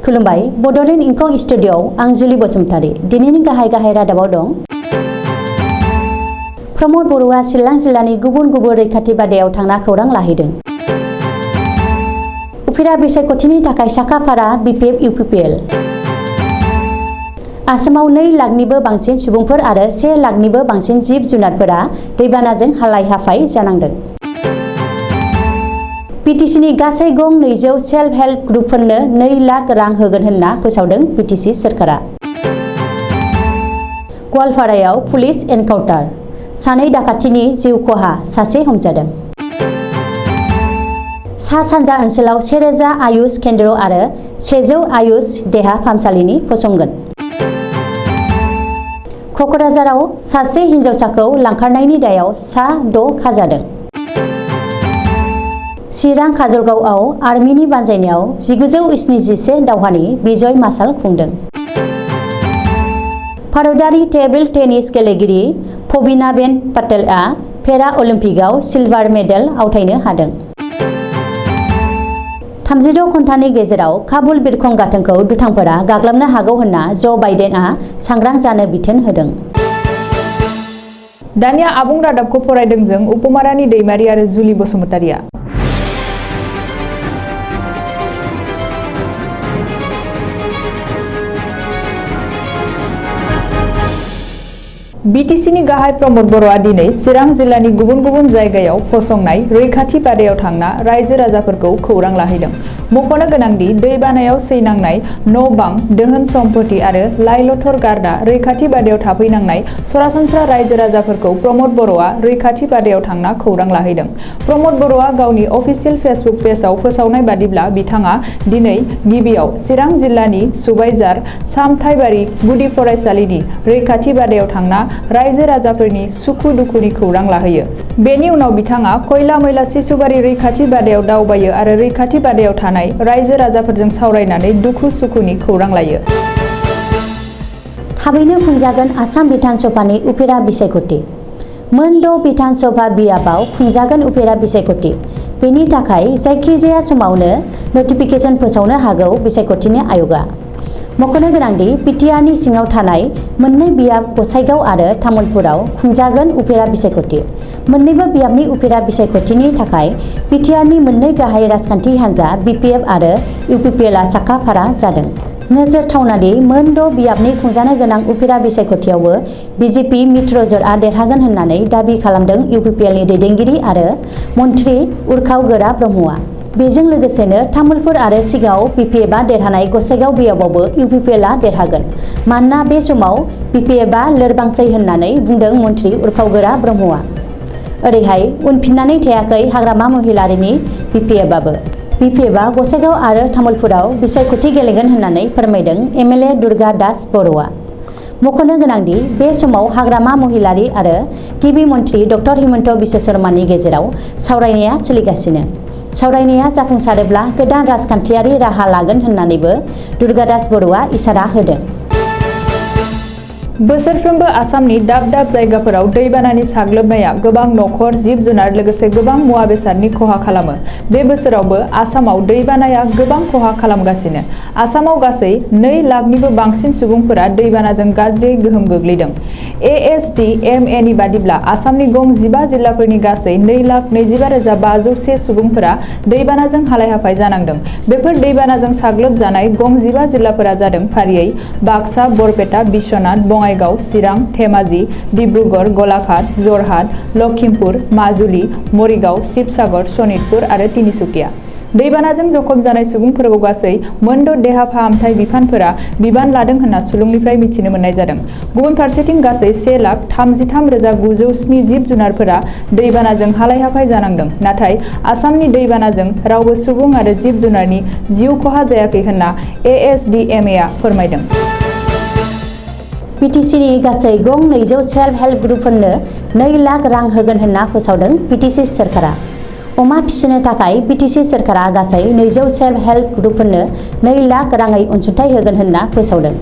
खुलुमबाय बड'लेण्ड इंखं स्टुडिय'आव आं जुलि बसुमतारी। दिनैनि गाहाय रादाबाव दं। प्रमद बर'आ चिरां जिल्लानि गुबुन गुबुन रैखाथि बादायाव थांना खौरां लाहैदों। उफेरा बिसायख'थिनि थाखाय साखाफारा BPF UPPL। आसामाव 2 लाखनिबो बांसिन सुबुंफोर आरो 1 लाखनिबो बांसिन जिब जुनारफोरा दैबानाजों हालाय-हाफाय जानांदों। PTCनि गासै गं 200 सेल्फ हेल्प ग्रुपफोरनो 2 लाख रां होगोन होनना फोसावदों PTC सोरखारा। गवालपारायाव पुलिस एनकाउन्टार, 2 डाकातिनि जिउ खहा, 1 हमजादों। सा-सानजा ओनसोलाव 1000 आयुष केन्द्र आरो 100 आयुष देहा फाहामसालिनि फसंगोन। क'क्राझाराव सासे हिन्जावसाखौ लांखारनायनि दायाव सा 6 खाजादों। चिरां काजलगावआव आर्मिनि बानजायनायाव 1971 दावहानि बिजय मासाल खुंदों। भारतारि टेबोल टेनिस गेलेगिरि पबिनाबेन पाटेलआ पेरा अलिम्पिकआव सिलभार मेडेल आवथायनो हादों। 36 घन्टानि गेजेराव काबुल बिरखं गाथोनखौ दुथांफोरा गाग्लोबनो हागौ होनना ज' बाइडेनआ सांग्रां जानो बिथोन होदों। दानिया आबुं रादाबखौ फरायदों जों उपमारानि दैमारि आरो जुलि बसुमतारिया। BTCनि गाहाय प्रमद बर'आ दिनै चिरां जिल्लानि गुबुन गुबुन जायगायाव फसंनाय रैखाथि बादायाव थांना रायजो राजाफोरखौ खौरां लाहैदों। मख'नो गोनांदि दैबानायाव सैनांनाय न'-बां, दोहोन सम्पति आरो लाइ-लथर गारना रैखाथि बादायाव थाफैनांनाय सरासनस्रा रायजो राजाफोरखौ प्रमद बर'आ रैखाथि बादायाव थांना खौरां लाहैदों। प्रमद बर'आ गावनि अफिसियेल फेसबुक पेजआव फोसावनाय बादिब्ला बिथाङा दिनै गिबियाव चिरां जिल्लानि सुबाइजार सामथाइबारि गुदि फरायसालिनि रैखाथि बादायाव थांना रायजो राजाफोरनि सुखु दुखुनि खौरां लाहैयो। बेनि उनाव बिथाङा खयला मैला सिसुबारि रैखाथि बादायाव दावबायो आरो रैखाथि बादायाव थानाय रायजो राजाफोरजों सावरायनानै दुखु सुखुनि खौरां लायो। थाबैनो खुंजागोन आसाम बिधान सभानि उफेरा बिसायख'थि। मोन 6 बिधान सभा बियाबाव खुंजागोन उफेरा बिसायख'थि। बेनि थाखाय जायखिजाया समावनो नटिफिकेसन फोसावनो हागौ बिसायख'थिनि आय'गा। मख'नो गोनांदि बिटिआरनि सिङाव थानाय मोननै बियाब गसाइगाव आरो तामुलपुराव खुंजागोन उफेरा बिसायख'थि। मोन्नैबो बियाबनि उफेरा बिसायख'थिनि थाखाय बिटिआरनि मोननै गाहाय राजखान्थि हान्जा BPF आरो UPPLआ साखाफारा जादों। नोजोर थावनादि मोन 6 बियाबनि खुंजानो गोनां उफेरा बिसायख'थियावबो BJP मित्रजोटआ देरहागोन होननानै दाबि खालामदों UPPLनि दैदेनगिरि आरो मन्थ्रि उर्खाव गोरा ब्रह्मआ। बेजों लोगोसेनो तामुलपुर आरो सिगाङाव BPFआ देरहानाय गसाइगाव बियाबावबो UPPLआ देरहागोन। मानोना बे समाव BPFआ लोरबांसै होननानै बुंदों मन्थ्रि उर्खाव गोरा ब्रह्मआ। ओरैहाय उनफिननानै थायाखै हाग्रामा महिलारिनि BPFआबो। BPFआ गसाइगाव आरो तामुलपुराव बिसायख'थि गेलेगोन होननानै फोरमायदों MLA दुर्गा दास बर'आ। मख'नो गोनांदि बे समाव हाग्रामा महिलारि आरो गिबि मन्थ्रि डक्टर हिमन्त बिश्व शर्मानि गेजेराव सावरायनाया सोलिगासिनो। सावरायनाया जाफुंसारोब्ला गोदान राजखान्थियारि राहा लागोन होननानैबो दुर्गादास बर'आ इसारा होदों। बोसोरफ्रोमबो आसामनि दाब दाब जायगाफोराव दैबानानि साग्लोबनाया गोबां नखर, जिब जुनार लोगोसे गोबां मुवा बेसादनि खहा खालामो। बे बोसोरावबो आसामाव दैबानाया गोबां खहा खालामगासिनो। आसामाव गासै 2 लाखनिबो बांसिन सुबुंफोरा दैबानाजों गाज्रियै गोहोम गोग्लैदों। ASDMAनि बादिब्ला आसामनि गं 15 जिल्लाफोरनि गासै 2,25,501 सुबुंफोरा दैबानाजों हालाय-हाफाय जानांदों। बेफोर दैबानाजों साग्लोबजानाय गं 15 जिल्लाफोरा जादों फारियै बाक्सा, बरपेटा, बिश्वनाथ, बङाइगाव, चिरां, धेमाजि, डिब्रुगड़, गलाघाट, जरहाट, लखिमपुर, माजुलि, मरिगाव, शिबसागर, सनितपुर आरो तिनिसुकिया। दैबानाजों जखम जानाय सुबुंफोरखौ गासै मोन 6 देहा फाहामथाय बिफानफोरा बिबान लादों होनना सुलुंनिफ्राय मिथिनो मोननाय जादों। गुबुन फारसेथिं गासै 1,33,907 जिब जुनारफोरा दैबानाजों हालाय-हाफाय जानांदों। नाथाय आसामनि दैबानाजों रावबो सुबुं आरो जिब जुनारनि जिउ खहा जायाखै होनना ASDMAआ फोरमायदों। PTCनि गासै गं 200 सेल्फ हेल्प ग्रुपफोरनो 2 लाख रां होगोन होनना फोसावदों BTC सोरखारा। अमा फिसिनो थाखाय BTC सोरखारा गासै 200 सेल्फ हेल्प ग्रुपफोरनो 2 लाख राङै अनसुंथाइ होगोन होनना फोसावदों।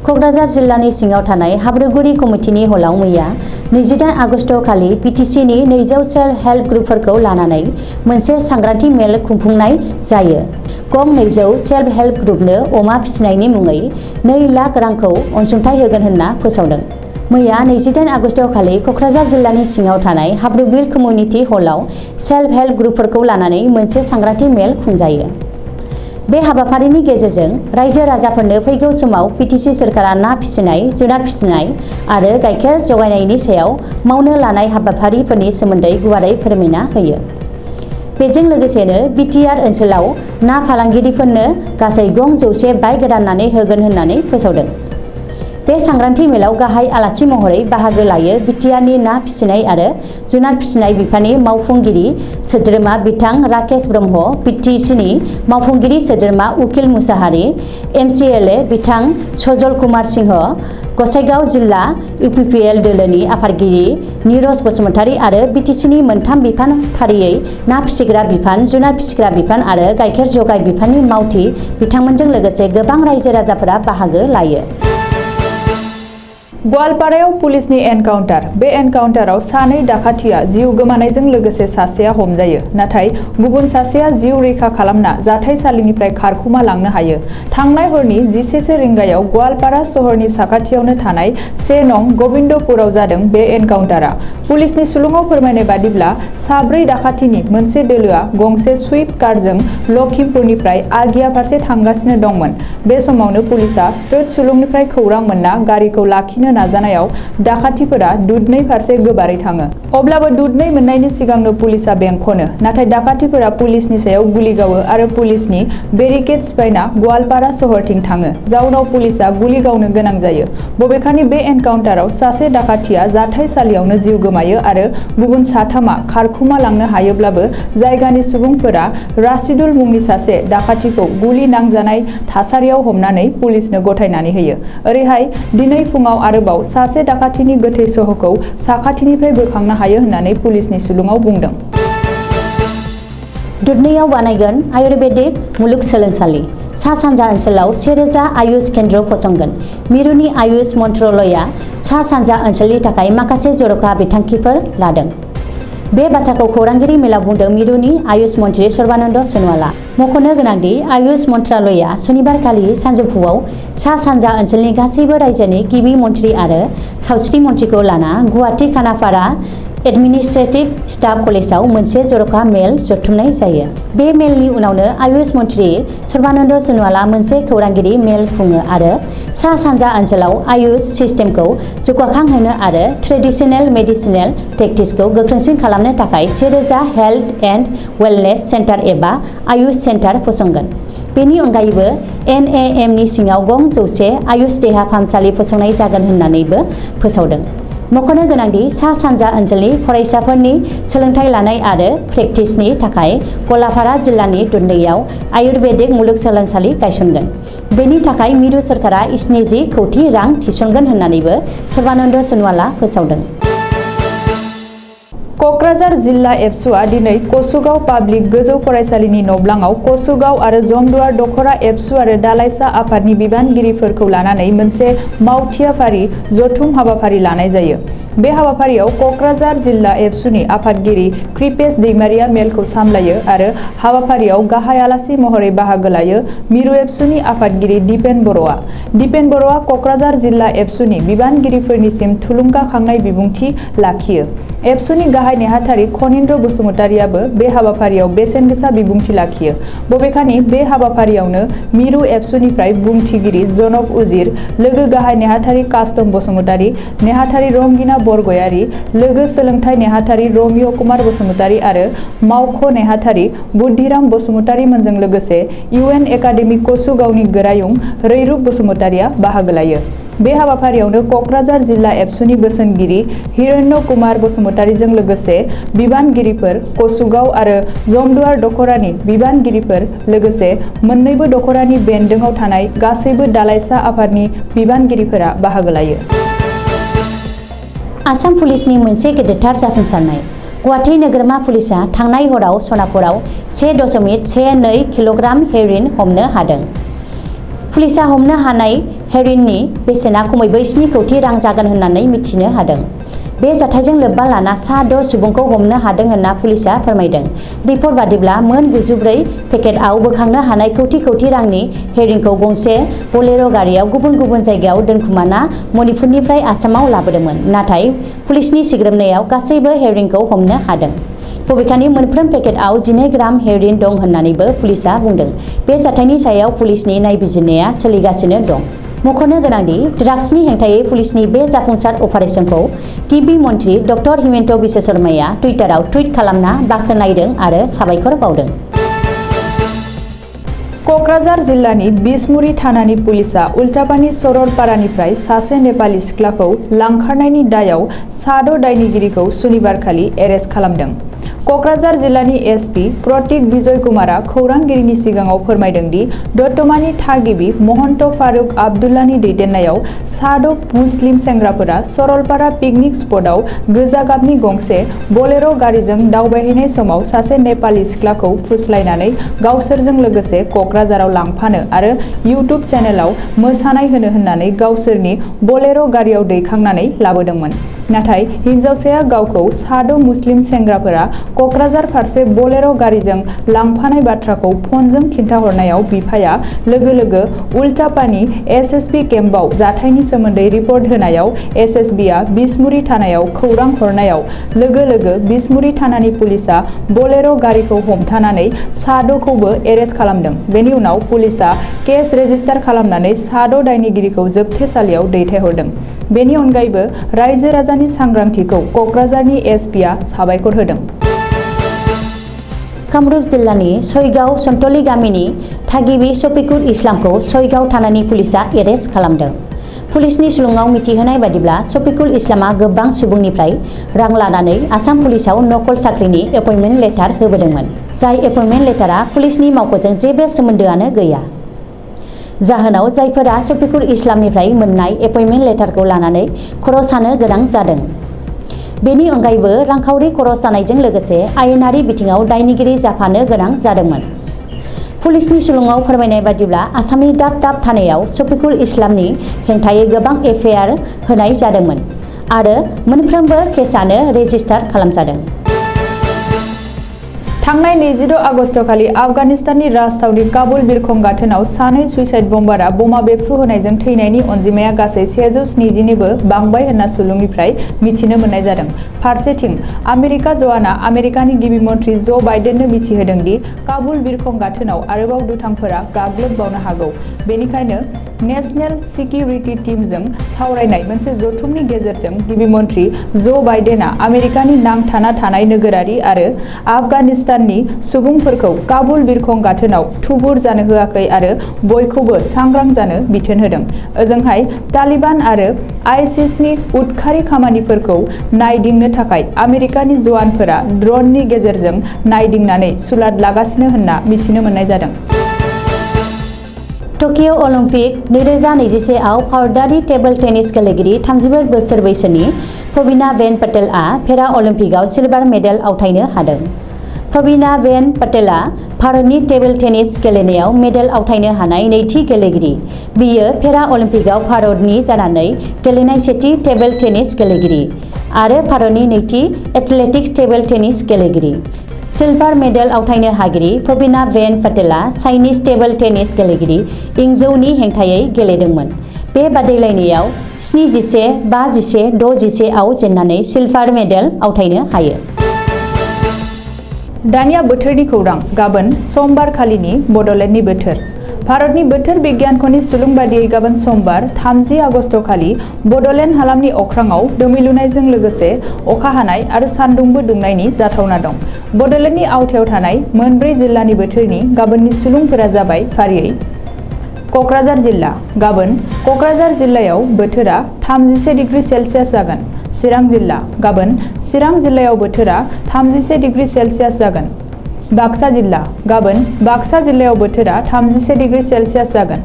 क'क्राझार जिल्लानि सिङाव थानाय हाब्रुगुरि कमिटिनि हलाव मैया 28 आगस्ट खालि पिटिसिनि 200 सेल्फ हेल्प ग्रुपफोरखौ लानानै मोनसे सांग्रांथि मेल खुंफुंनाय जायो। गं 200 सेल्फ हेल्प ग्रुपनो अमा फिसिनायनि मुङै 2 लाख रांखौ अनसुंथाइ होगोन होनना फोसावदों। मैया 28 आगस्ट खालि कक्राझार जिल्लानि सिङाव थानाय हाब्रुबिल कमिउनिटि हलाव सेल्फ हेल्प ग्रुपफोरखौ लानानै मोनसे सांग्रांथि मेल खुंजायो। बे हाबाफारिनि गेजेरजों रायजो राजाफोरनो फैगौ समाव पिटिसि सोरखारा ना फिसिनाय, जुनार फिसिनाय आरो गाइखेर जगायनायनि सायाव मावनो लानाय हाबाफारिफोरनि सोमोन्दै गुवारै फोरमायना होयो। बेजों लोगोसेनो बिटिआर ओनसोलाव ना फालांगिरिफोरनो गासै गं 100 बाइक राननानै होगोन होननानै फोसावदों। बे सांग्रांथि मेलाव गाहाय आलासि महरै बाहागो लायो बिटिआरनि ना फिसिनाय आरो जुनार फिसिनाय बिफाननि मावफुंगिरि सोद्रोमा बिथां राकेश ब्रह्म, पिटिसिनि मावफुंगिरि सोद्रोमा उकिल मुसाहारि, एमसिएलए बिथां सजल कुमार सिंह, गसाइगाव जिल्ला इउपिपिएल दोलोनि आफादगिरि निरज बसुमतारी आरो बिटिसिनि मोनथाम बिफान फारियै ना फिसिग्रा बिफान, जुनार फिसिग्रा बिफान आरो गाइखेर जगाय बिफाननि मावथि बिथांमोनजों लोगोसे गोबां रायजो राजाफोरा बाहागो लायो। गवालपारायाव पुलिसनि एनकाउन्टार। बे एनकाउन्टाराव सानै दाखाथिया जिउ गोमानायजों लोगोसे सासेया हमजायो, नाथाय गुबुन सासेया जिउ रैखा खालामना जाथायसालिनिफ्राय खारखुमा लांनो हायो। थांनाय हरनि 11 रिंगायाव गवालपारा सहरनि साखाथियावनो थानाय 1 नं गबिन्दपुराव जादों बे एनकाउन्टारा। पुलिसनि सुलुङाव फोरमायनाय बादिब्ला साब्रै दाखाथिनि मोनसे दोलोआ गंसे सुइफ्ट कारजों लखिमपुरनिफ्राय आगिया फारसे थांगासिनो दंमोन। बे समावनो पुलिसआ स्रोद सुलुंनिफ्राय खौरां मोनना गारिखौ लाखिनो नाजानायाव दाखाथिफोरा दुधनै फारसे गोबारै थाङो। अब्लाबो दुधनै मोननायनि सिगांनो पुलिसआ बेंखनो, नाथाय दाखाथिफोरा पुलिसनि सायाव गुलि गावो आरो पुलिसनि बेरिकेड सिफायना गवालपारा सहरथिं थाङो। जाउनाव पुलिसआ गुलि गावनो गोनां जायो। बबेखानि बे एनकाउन्टाराव सासे दाखाथिया जाथायसालियावनो जिउ गोमायो आरो गुबुन साथामा खारखुमा लांनो हायोब्लाबो जायगानि सुबुंफोरा राशिदुल मुंनि सासे दाखाथिखौ गुलि नांजानाय थासारियाव हमनानै पुलिसनो गथायनानै होयो। ओरैहाय दिनै फुङाव आरोबाव सासे दाखाथिनि गोथै सहखौ साखाथिनिफ्राय बोखांनो हायो होननानै पुलिसनि सुलुङाव बुंदों। दुधनैयाव बानायगोन आयुर्वेदिक मुलुगसोलोंसालि। सा-सानजा ओनसोलाव 1000 आयुष केन्द्र फसंगोन। मिरुनि आयुष मन्त्रालयआ सा-सानजा ओनसोलनि थाखाय माखासे जर'खा बिथांखिफोर लादों। बे बाथ्राखौ खौरांगिरि मेलाव बुंदों मिरुनि आयुष मन्त्रि सर्बानन्द सन'वालआ। मख'नो गोनांदि आयुष मन्त्रालयआ सनिबारखालि सानजौफुआव सा-सानजा ओनसोलनि गासैबो रायजोनि गिबि मन्त्रि आरो सावस्रि मन्थ्रिखौ लाना गुवाहाटी खानापारा एडमिनिस्ट्रेटिभ स्टाफ कलेजाव मोनसे जर'खा मेल जथुमनाय जायो। बे मेलनि उनावनो आयुष मन्त्रि सर्बानन्द सन'वालआ मोनसे खौरांगिरि मेल खुङो आरो सा-सानजा ओनसोलाव आयुष सिस्टेमखौ जौगाखांहोनो आरो ट्रेडिशनेल मेडिसिनेल प्रेक्टिसखौ गोख्रोंसिन खालामनो थाखाय 1000 हेल्थ एन्ड वेलनेस सेन्टार एबा आयुष सेन्टार फसंगोन। बेनि अनगायैबो एनएएमनि सिङाव गं 100 आयुष देहा फाहामसालि फसंनाय जागोन होननानैबो फोसावदों। मख'नो गोनांदि सा-सानजा ओनसोलनि फरायसाफोरनि सोलोंथाइ लानाय आरो प्रेक्टिसनि थाखाय गवालपारा जिल्लानि दुधनैयाव आयुर्वेदिक मुलुगसोलोंसालि गायसनगोन। बेनि थाखाय मिरु सोरखारा 70 कौटि रां थिसनगोन होननानैबो सर्बानन्द सन'वालआ फोसावदों। कक्राझार जिल्ला एबसुआ दिनै कसुगाव पाब्लिक गोजौ फरायसालिनि नब्लाङाव कसुगाव आरो जमदुवार दख'रा एबसु आरो दालाइसा आफादनि बिबानगिरिफोरखौ लानानै मोनसे मावथियाफारि जथुम हाबाफारि लानाय जायो। बे हाबाफारियाव कक्राझार जिल्ला एबसुनि आफादगिरि कृपेश दैमारिया मेलखौ सामलायो आरो हाबाफारियाव गाहाय आलासि महरै बाहागो लायो मिरु एबसुनि आफादगिरि दिपेन बर'आ। दिपेन बर'आ कक्राझार जिल्ला एबसुनि बिबानगिरिफोरनिसिम थुलुंगाखांनाय बिबुंथि लाखियो। एबसुनि गाहाय नेहाथारि खनिन्द्र बसुमतारियाबो बे हाबाफारियाव बेसेन गोसा बिबुंथि लाखियो। बबेखानि बे हाबाफारियावनो मिरु एबसुनिफ्राय बुंथिगिरि जनक उजिर, लोगो गाहाय नेहाथारि कास्टम बसुमतारी, नेहाथारि रंगिना बरगयारी, लोगो सोलोंथाइ नेहाथारि रमिय कुमार बसुमतारी आरो मावख' नेहाथारि बुद्धिराम बसुमतारी मोनजों लोगोसे इउएन एकाडेमि कसुगावनि गोरायुं रैरुब बसुमतारीया बाहागो लायो। बे हाबाफारियावनो कक्राझार जिल्ला एबसुनि बोसोनगिरि हिरण्य कुमार बसुमतारीजों लोगोसे बिबानगिरिफोर, कसुगाव आरो जमदुवार दख'रानि बिबानगिरिफोर लोगोसे मोन्नैबो दख'रानि बेन्दोङाव थानाय गासैबो दालाइसा आफादनि बिबानगिरिफोरा बाहागो लायो। आसाम पुलिसनि मोनसे गेदेरथार जाफुंसारनाय। गुवाहाटी नोगोरमा पुलिसआ थांनाय हराव सनापुराव 1.12 किल'ग्राम हेर'इन हमनो हादों। पुलिसआ हमनो हानाय हेर'इननि बेसेना खमैबो 7 कौटि रां जागोन होननानै मिथिनो हादों। बे जाथायजों लोब्बा लाना सा 6 सुबुंखौ हमनो हादों होनना पुलिसा फोरमायदों। रिपर्ट बादिब्ला मोन 94 पेकेटआव बोखांनो हानाय कौटि रांनि हेर'इनखौ गंसे बोलेर' गारियाव गुबुन गुबुन जायगायाव दोनखुमाना मणिपुरनिफ्राय आसामाव लाबोदोंमोन। नाथाय पुलिसनि सिग्रोमनायाव गासैबो हेर'इनखौ हमनो हादों। बबेखानि मोनफ्रोम पेकेटआव 12 ग्राम हेर'इन दं होननानैबो पुलिसा बुंदों। बे जाथायनि सायाव पुलिसनि नायबिजिरनाया सोलिगासिनो दं। मख'नो गोनांदि ड्राग्सनि हेंथायै पुलिसनि बे जाफुंसार अपारेशनखौ गिबि मन्थ्रि डक्टर हिमन्त बिश्व शर्माया टुइटाराव टुइट खालामना बाख्नायदों आरो साबायखर बावदों। क'क्राझार जिल्लानि बिसमुरि थानानि पुलिसा उल्टापानि सरलपारानिफ्राय सासे नेपाली सिख्लाखौ लांखारनायनि दायाव सा 6 दायनिगिरिखौ सुनिबारखालि एरेस्ट खालामदों। क'क्राझार जिल्लानि एसपि प्रतीक विजय कुमारा खौरांगिरिनि सिगाङाव फोरमायदों दि दतमानि थागिबि महन्त फारुक आब्दुल्लानि दैदेननायाव सा 6 मुस्लिम सेंग्राफोरा सरलपारा पिकनिक स्पटआव गोजा गाबनि गंसे बोलेर' गारिजों दावबायहैनाय समाव सासे नेपाली सिख्लाखौ फुस्लायनानै गावसोरजों लोगोसे क'क्राझाराव लांफानो आरो इउटुब चेनेलाव मोसानाय होनो होननानै गावसोरनि बोलेर' गारियाव दैखांनानै लाबोदोंमोन। नाथाय हिन्जावसाया गावखौ सा 6 मुस्लिम सेंग्राफोरा क'क्राझार फारसे बोलेर' गारिजों लांफानाय बाथ्राखौ फनजों खिन्थाहरनायाव बिफाया लोगो लोगो उल्टापानि एसएसबि केम्पआव जाथायनि सोमोन्दै रिपर्ट होनायाव एसएसबिआ बिसमुरि थानायाव खौरां हरनायाव लोगो लोगो बिसमुरि थानानि पुलिसा बोलेर' गारिखौ हमथानानै सा 6 खौबो एरेस्ट खालामदों। बेनि उनाव पुलिसा केस रेजिस्टार खालामनानै सा 6 दायनिगिरिखौ जोबथेसालियाव दैथायहरदों। बेनि अनगायैबो रायजो राजानि सांग्रांथिखौ क'क्राझारनि एसपिआ साबायखर होदों। कामरुप जिल्लानि सयगाव सन्तलि गामिनि थागिबि शफिकुल इस्लामखौ सयगाव थानानि पुलिसा एरेस्ट खालामदों। पुलिसनि सुलुङाव मिथिहोनाय बादिब्ला शफिकुल इस्लामआ गोबां सुबुंनिफ्राय रां लानानै आसाम पुलिसाव नकल साख्रिनि एपइन्टमेन्ट लेटार होबोदोंमोन। जाय एपइन्टमेन्ट लेटारा पुलिसनि मावख'जों जेबो सोमोन्दोआनो गैया। जाहोनाव जायफोरा शफिकुल इस्लामनिफ्राय मोननाय एपइन्टमेन्ट लेटारखौ लानानै खर' सानो गोनां जादों। बेनि अनगायैबो रांखावरि खरस जानायजों लोगोसे आयेनारि बिथिङाव दायनिगिरि जाफानो गोनां जादोंमोन। पुलिसनि सुलुङाव फोरमायनाय बादिब्ला आसामनि दाब दाब थानायाव शफिकुल इस्लामनि हेंथायै गोबां एफआइआर होनाय जादोंमोन आरो मोनफ्रोमबो केसआनो रेजिस्टार खालामजादों। थांनाय 22 आगस्तखालि आफगानिस्ताननि राजथावनि काबुल बिरखं गाथोनाव सानै सुइसाइड बम्बारआ बमा बेफ्रु होनायजों थैनायनि अनजिमाया गासै 170निबो बांबाय होनना सुलुंनिफ्राय मिथिनो मोननाय जादों। फारसेथिं आमेरिका ज'आना आमेरिकानि गिबि मन्थ्रि ज' बाइडेननो मिथिहोदों दि काबुल बिरखं गाथोनाव आरोबाव दुथांफोरा गाग्लोबबावनो हागौ। बेनिखायनो नेशनेल सिकिउरिटि टीमजों सावरायनाय मोनसे जथुमनि गेजेरजों गिबि मन्थ्रि ज' बाइडेना आमेरिकानि नांथाना थानाय नोगोरारि आरो आफगानिस्ताननि सुबुंफोरखौ काबुल बिरखं गाथोनाव थुबुर जानो होआखै आरो बयखौबो सांग्रां जानो बिथोन होदों। ओजोंहाय तालिबान आरो आइसिसनि उदखारि खामानिफोरखौ नायदिंनो थाखाय आमेरिकानि जवानफोरा ड्र'ननि गेजेरजों नायदिंनानै सुलाद लागासिनो होनना मिथिनो मोननाय जादों। टकिय' अलिम्पिक 2021 आव भारतारि टेबल टेनिस गेलेगिरि 34 बोसोर बैसोनि पविना बेन पटेलआ पेरा अलिम्पिकआव सिलभार मेडेल आवथायनो हादों। पविना बेन पटेलआ भारतनि टेबल टेनिस गेलेनायाव मेडेल आवथायनो हानाय नैथि गेलेगिरि। बियो पेरा अलिम्पिकआव भारतनि जानानै गेलेनाय सेथि टेबल टेनिस गेलेगिरि आरो भारतनि नैथि एथलेटिक्स टेबल टेनिस गेलेगिरि। सिलभार मेडेल आवथायनो हागिरि पविना बेन पटेलआ चाइनिज टेबल टेनिस गेलेगिरि इंजौनि हेंथायै गेलेदोंमोन। बे बादायलायनायाव 7-11, 5-11, 6-11 आव जेननानै सिलभार मेडेल आवथायनो हायो। दानिया बोथोरनि खौरां। गाबोन समबार खालिनि बड'लेण्डनि बोथोर। भारतनि बोथोर बिगियानख'नि सुलुं बादियै गाबोन समबार 30 आगस्ट खालि बड'लेण्ड हालामनि अख्राङाव दोमैलुनायजों लोगोसे अखा हानाय आरो सान्दुंबो दुंनायनि जाथावना दं। बड'लेण्डनि आवथायाव थानाय मोनब्रै जिल्लानि बोथोरनि गाबोननि सुलुंफोरा जाबाय फारियै क'क्राझार जिल्ला। गाबोन क'क्राझार जिल्लायाव बोथोरा 31 डिग्री सेल्सियास जागोन। चिरां जिल्ला। गाबोन चिरां जिल्लायाव बोथोरा 31 डिग्री सेल्सियास जागोन। बाक्सा जिल्ला। गाबोन बाक्सा जिल्लायाव बोथोरा 31 डिग्री सेल्सियास जागोन।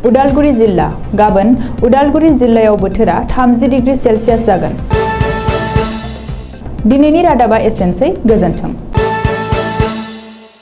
उदालगुरि जिल्ला। गाबोन उदालगुरि जिल्लायाव बोथोरा 30 डिग्री सेल्सियास जागोन। दिनैनि रादाबा एसेनोसै। गोजोन्थों।